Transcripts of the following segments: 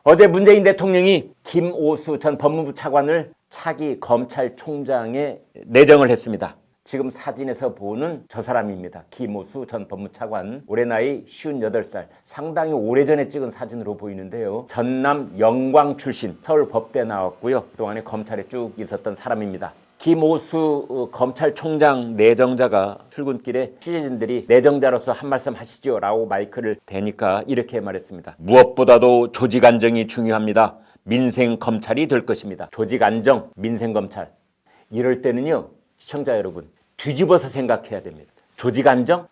어제 문재인 대통령이 김오수 전 법무부 차관을 차기 검찰총장에 내정을 했습니다. 지금 사진에서 보는 저 사람입니다. 김오수 전 법무부 차관, 올해 나이 58살, 상당히 오래전에 찍은 사진으로 보이는데요. 전남 영광 출신, 서울 법대 나왔고요. 그동안에 검찰에 쭉 있었던 사람입니다. 김오수 검찰총장 내정자가 출근길에 취재진들이 내정자로서 한 말씀 하시죠 라고 마이크를 대니까 이렇게 말했습니다. 무엇보다도 조직 안정이 중요합니다. 민생 검찰이 될 것입니다. 조직 안정, 민생 검찰. 이럴 때는요, 시청자 여러분, 뒤집어서 생각해야 됩니다. 조직 안정?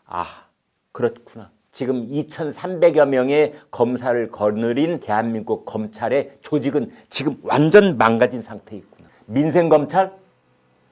그렇구나. 지금 2,300여 명의 검사를 거느린 대한민국 검찰의 조직은 지금 완전 망가진 상태에 있구나. 민생 검찰?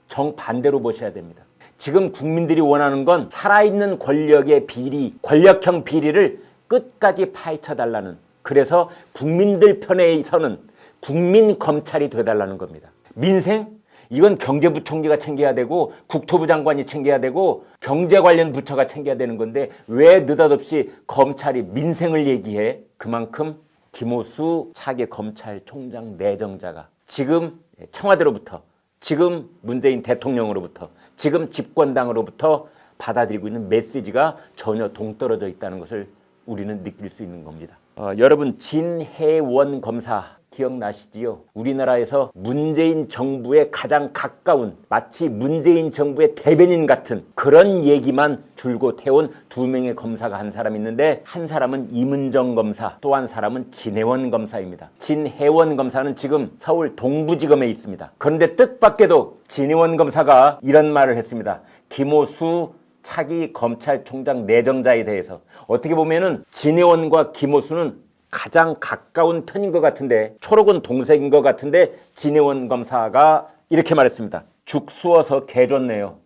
정반대로 보셔야 됩니다. 지금 국민들이 원하는 건 살아있는 권력의 비리, 권력형 비리를 끝까지 파헤쳐달라는, 그래서 국민들 편에 서는 국민 검찰이 돼달라는 겁니다. 민생? 이건 경제부총리가 챙겨야 되고 국토부 장관이 챙겨야 되고 경제 관련 부처가 챙겨야 되는 건데 왜 느닷없이 검찰이 민생을 얘기해? 그만큼 김오수 차기 검찰총장 내정자가 지금 청와대로부터, 지금 문재인 대통령으로부터, 지금 집권당으로부터 받아들이고 있는 메시지가 전혀 동떨어져 있다는 것을 우리는 느낄 수 있는 겁니다. 여러분, 진해원 검사 기억나시지요? 우리나라에서 문재인 정부에 가장 가까운, 마치 문재인 정부의 대변인 같은 그런 얘기만 줄곧 해온 두 명의 검사가 한 사람 있는데, 한 사람은 임은정 검사, 또 한 사람은 진해원 검사입니다. 진해원 검사는 지금 서울 동부지검에 있습니다. 그런데 뜻밖에도 진해원 검사가 이런 말을 했습니다. 김오수 차기 검찰총장 내정자에 대해서. 어떻게 보면은 진해원과 김오수는 가장 가까운 편인 것 같은데, 초록은 동생인 것 같은데 진해원 검사가 이렇게 말했습니다. 죽 쑤어서 개 줬네요.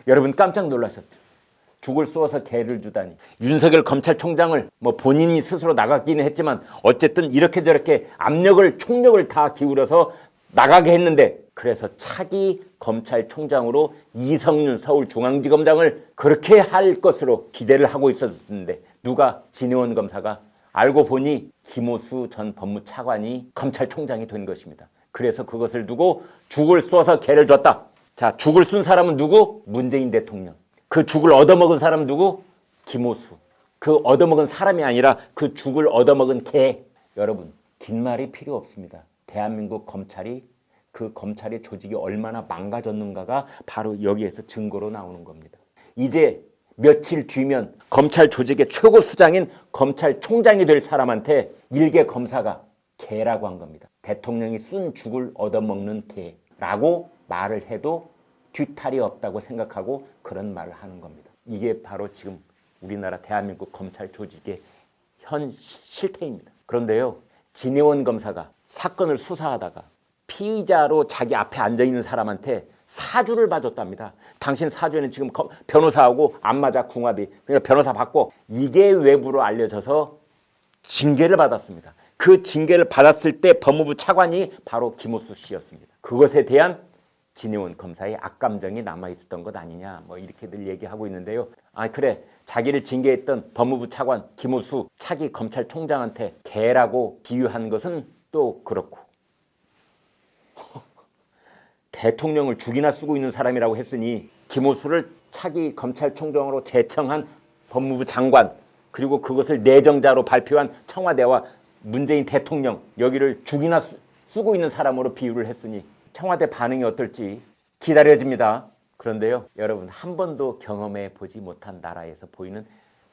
여러분 깜짝 놀라셨죠? 죽을 쑤어서 개를 주다니. 윤석열 검찰총장을 본인이 스스로 나가기는 했지만 어쨌든 이렇게 저렇게 압력을, 총력을 다 기울여서 나가게 했는데, 그래서 차기 검찰총장으로 이성윤 서울중앙지검장을 그렇게 할 것으로 기대를 하고 있었는데, 누가? 진해원 검사가. 알고 보니 김오수 전 법무차관이 검찰총장이 된 것입니다. 그래서 그것을 두고 죽을 쏘아서 개를 줬다. 자, 죽을 쏜 사람은 누구? 문재인 대통령. 그 죽을 얻어먹은 사람은 누구? 김오수. 그 얻어먹은 사람이 아니라 그 죽을 얻어먹은 개. 여러분, 긴 말이 필요 없습니다. 대한민국 검찰이, 그 검찰의 조직이 얼마나 망가졌는가가 바로 여기에서 증거로 나오는 겁니다. 이제 며칠 뒤면 검찰 조직의 최고 수장인 검찰총장이 될 사람한테 일개 검사가 개라고 한 겁니다. 대통령이 쏜 죽을 얻어먹는 개라고 말을 해도 뒤탈이 없다고 생각하고 그런 말을 하는 겁니다. 이게 바로 지금 우리나라 대한민국 검찰 조직의 현 실태입니다. 그런데요, 진해원 검사가 사건을 수사하다가 피의자로 자기 앞에 앉아있는 사람한테 사주를 봐줬답니다. 당신 사주에는 지금 변호사하고 안 맞아, 궁합이. 그러니까 변호사 받고, 이게 외부로 알려져서 징계를 받았습니다. 그 징계를 받았을 때 법무부 차관이 바로 김오수 씨였습니다. 그것에 대한 진해원 검사의 악감정이 남아있었던 것 아니냐, 이렇게들 얘기하고 있는데요. 그래, 자기를 징계했던 법무부 차관 김오수 차기 검찰총장한테 개라고 비유한 것은 또 그렇고, 대통령을 죽이나 쓰고 있는 사람이라고 했으니 김오수를 차기 검찰총장으로 제청한 법무부 장관, 그리고 그것을 내정자로 발표한 청와대와 문재인 대통령, 여기를 죽이나 쓰고 있는 사람으로 비유를 했으니 청와대 반응이 어떨지 기다려집니다. 그런데요, 여러분, 한 번도 경험해 보지 못한 나라에서 보이는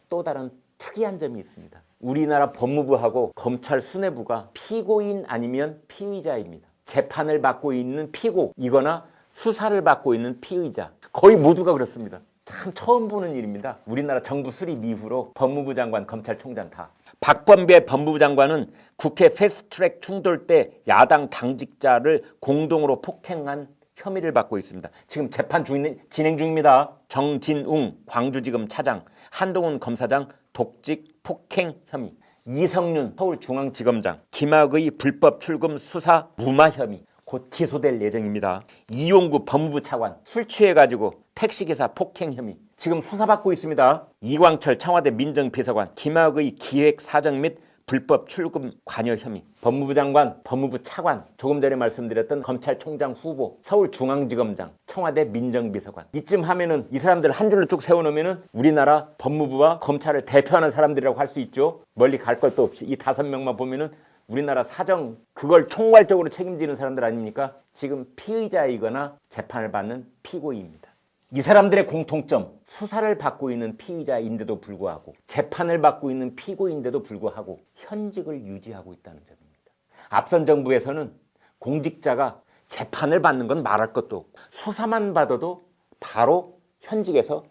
또 다른 특이한 점이 있습니다. 우리나라 법무부하고 검찰 수뇌부가 피고인 아니면 피의자입니다. 재판을 받고 있는 피고이거나 수사를 받고 있는 피의자, 거의 모두가 그렇습니다. 참 처음 보는 일입니다. 우리나라 정부 수립 이후로 법무부 장관, 검찰총장 다. 박범계 법무부 장관은 국회 패스트트랙 충돌 때 야당 당직자를 공동으로 폭행한 혐의를 받고 있습니다. 지금 재판 진행 중입니다. 정진웅 광주지검 차장, 한동훈 검사장 독직 폭행 혐의, 이성윤 서울중앙지검장, 김학의 불법 출금 수사 무마 혐의 곧 기소될 예정입니다. 이용구 법무부 차관 술 취해가지고 택시기사 폭행 혐의 지금 수사받고 있습니다. 이광철 청와대 민정비서관, 김학의 기획사정 및 불법 출금 관여 혐의, 법무부 장관, 법무부 차관, 조금 전에 말씀드렸던 검찰총장 후보, 서울중앙지검장, 청와대 민정비서관. 이쯤 하면은 이 사람들 한 줄로 쭉 세워놓으면은 우리나라 법무부와 검찰을 대표하는 사람들이라고 할 수 있죠. 멀리 갈 것도 없이 이 5명만 보면은 우리나라 사정 그걸 총괄적으로 책임지는 사람들 아닙니까? 지금 피의자이거나 재판을 받는 피고인입니다. 이 사람들의 공통점, 수사를 받고 있는 피의자인데도 불구하고 재판을 받고 있는 피고인데도 불구하고 현직을 유지하고 있다는 점입니다. 앞선 정부에서는 공직자가 재판을 받는 건 말할 것도 없고 수사만 받아도 바로 현직에서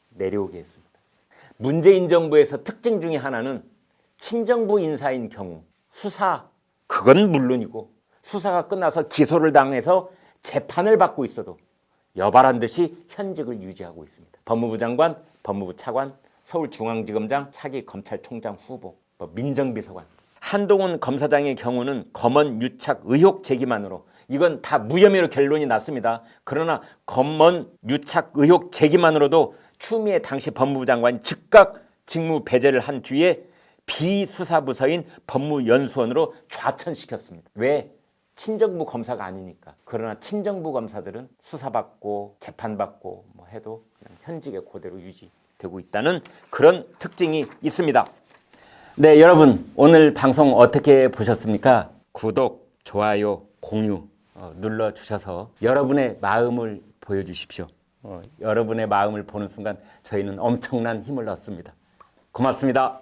내려오게 했습니다. 문재인 정부에서 특징 중에 하나는 친정부 인사인 경우 수사 그건 물론이고 수사가 끝나서 기소를 당해서 재판을 받고 있어도 여발한 듯이 현직을 유지하고 있습니다. 법무부 장관, 법무부 차관, 서울중앙지검장, 차기 검찰총장 후보, 민정비서관. 한동훈 검사장의 경우는 검언 유착 의혹 제기만으로 이건 다 무혐의로 결론이 났습니다. 그러나 검언 유착 의혹 제기만으로도 추미애 당시 법무부 장관이 즉각 직무 배제를 한 뒤에 비수사부서인 법무연수원으로 좌천시켰습니다. 왜? 친정부 검사가 아니니까. 그러나 친정부 검사들은 수사받고 재판받고 뭐 해도 그냥 현직에 그대로 유지되고 있다는 그런 특징이 있습니다. 네, 여러분 오늘 방송 어떻게 보셨습니까? 구독, 좋아요, 공유 눌러주셔서 여러분의 마음을 보여주십시오. 여러분의 마음을 보는 순간 저희는 엄청난 힘을 얻습니다. 고맙습니다.